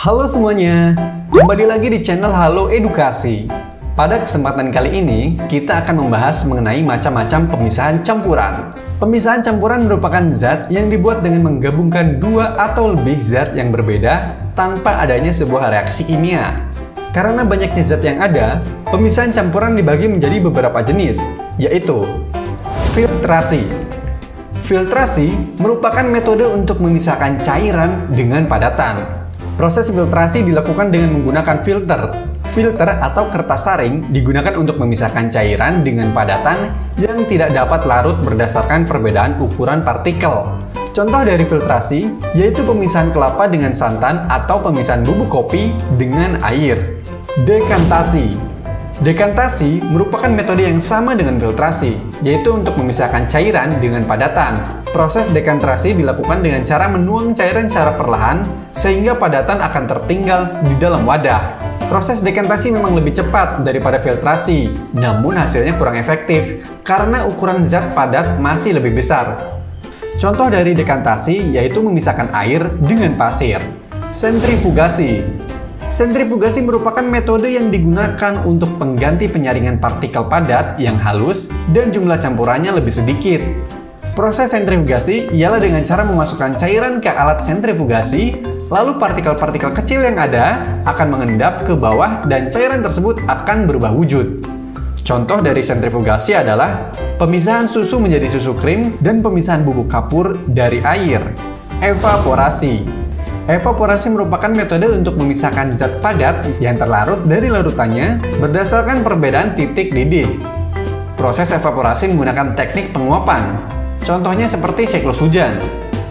Halo semuanya, kembali lagi di channel Halo Edukasi. Pada kesempatan kali ini, kita akan membahas mengenai macam-macam pemisahan campuran. Pemisahan campuran merupakan zat yang dibuat dengan menggabungkan dua atau lebih zat yang berbeda tanpa adanya sebuah reaksi kimia. Karena banyaknya zat yang ada, pemisahan campuran dibagi menjadi beberapa jenis, yaitu filtrasi. Filtrasi merupakan metode untuk memisahkan cairan dengan padatan. Proses filtrasi dilakukan dengan menggunakan filter. Filter atau kertas saring digunakan untuk memisahkan cairan dengan padatan yang tidak dapat larut berdasarkan perbedaan ukuran partikel. Contoh dari filtrasi yaitu pemisahan kelapa dengan santan atau pemisahan bubuk kopi dengan air. Dekantasi. Dekantasi merupakan metode yang sama dengan filtrasi, yaitu untuk memisahkan cairan dengan padatan. Proses dekantasi dilakukan dengan cara menuang cairan secara perlahan, sehingga padatan akan tertinggal di dalam wadah. Proses dekantasi memang lebih cepat daripada filtrasi, namun hasilnya kurang efektif, karena ukuran zat padat masih lebih besar. Contoh dari dekantasi yaitu memisahkan air dengan pasir. Sentrifugasi. Sentrifugasi merupakan metode yang digunakan untuk pengganti penyaringan partikel padat yang halus dan jumlah campurannya lebih sedikit. Proses sentrifugasi ialah dengan cara memasukkan cairan ke alat sentrifugasi, lalu partikel-partikel kecil yang ada akan mengendap ke bawah dan cairan tersebut akan berubah wujud. Contoh dari sentrifugasi adalah pemisahan susu menjadi susu krim dan pemisahan bubuk kapur dari air. Evaporasi. Evaporasi merupakan metode untuk memisahkan zat padat yang terlarut dari larutannya berdasarkan perbedaan titik didih. Proses evaporasi menggunakan teknik penguapan. Contohnya seperti siklus hujan.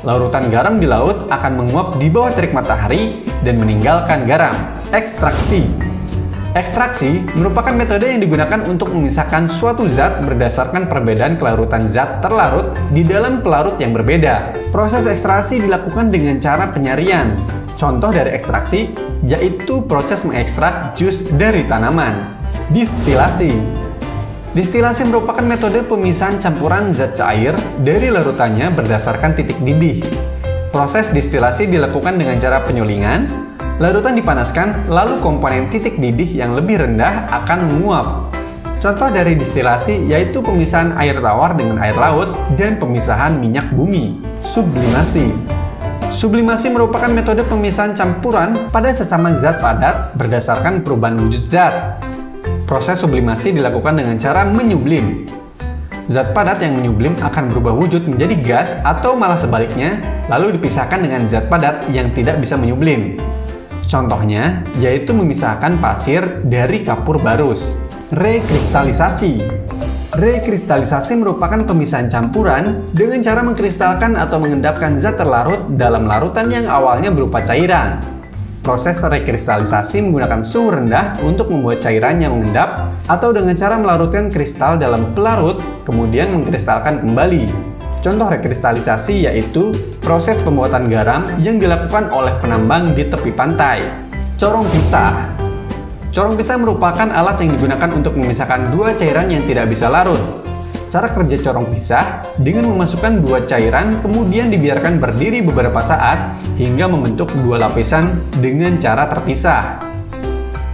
Larutan garam di laut akan menguap di bawah terik matahari dan meninggalkan garam. Ekstraksi. Ekstraksi merupakan metode yang digunakan untuk memisahkan suatu zat berdasarkan perbedaan kelarutan zat terlarut di dalam pelarut yang berbeda. Proses ekstraksi dilakukan dengan cara penyarian. Contoh dari ekstraksi yaitu proses mengekstrak jus dari tanaman. Distilasi. Distilasi merupakan metode pemisahan campuran zat cair dari larutannya berdasarkan titik didih. Proses distilasi dilakukan dengan cara penyulingan. Larutan dipanaskan, lalu komponen titik didih yang lebih rendah akan menguap. Contoh dari distilasi yaitu pemisahan air tawar dengan air laut dan pemisahan minyak bumi. Sublimasi. Sublimasi merupakan metode pemisahan campuran pada sesama zat padat berdasarkan perubahan wujud zat. Proses sublimasi dilakukan dengan cara menyublim. Zat padat yang menyublim akan berubah wujud menjadi gas atau malah sebaliknya, lalu dipisahkan dengan zat padat yang tidak bisa menyublim. Contohnya, yaitu memisahkan pasir dari kapur barus. Rekristalisasi. Rekristalisasi merupakan pemisahan campuran dengan cara mengkristalkan atau mengendapkan zat terlarut dalam larutan yang awalnya berupa cairan. Proses rekristalisasi menggunakan suhu rendah untuk membuat cairan yang mengendap atau dengan cara melarutkan kristal dalam pelarut, kemudian mengkristalkan kembali. Contoh rekristalisasi yaitu proses pembuatan garam yang dilakukan oleh penambang di tepi pantai. Corong pisah. Corong pisah merupakan alat yang digunakan untuk memisahkan dua cairan yang tidak bisa larut. Cara kerja corong pisah dengan memasukkan dua cairan kemudian dibiarkan berdiri beberapa saat hingga membentuk dua lapisan dengan cara terpisah.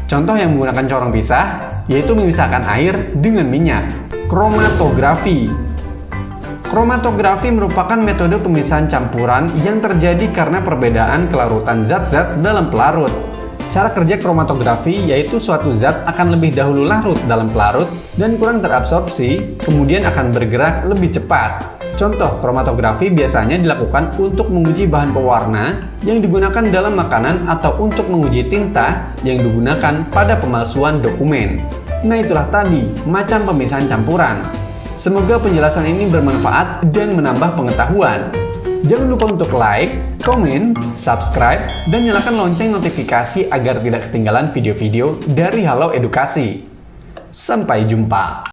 Contoh yang menggunakan corong pisah yaitu memisahkan air dengan minyak. Kromatografi. Kromatografi merupakan metode pemisahan campuran yang terjadi karena perbedaan kelarutan zat-zat dalam pelarut. Cara kerja kromatografi yaitu suatu zat akan lebih dahulu larut dalam pelarut dan kurang terabsorpsi, kemudian akan bergerak lebih cepat. Contoh kromatografi biasanya dilakukan untuk menguji bahan pewarna yang digunakan dalam makanan atau untuk menguji tinta yang digunakan pada pemalsuan dokumen. Nah itulah tadi macam pemisahan campuran. Semoga penjelasan ini bermanfaat dan menambah pengetahuan. Jangan lupa untuk like, komen, subscribe, dan nyalakan lonceng notifikasi agar tidak ketinggalan video-video dari Halo Edukasi. Sampai jumpa!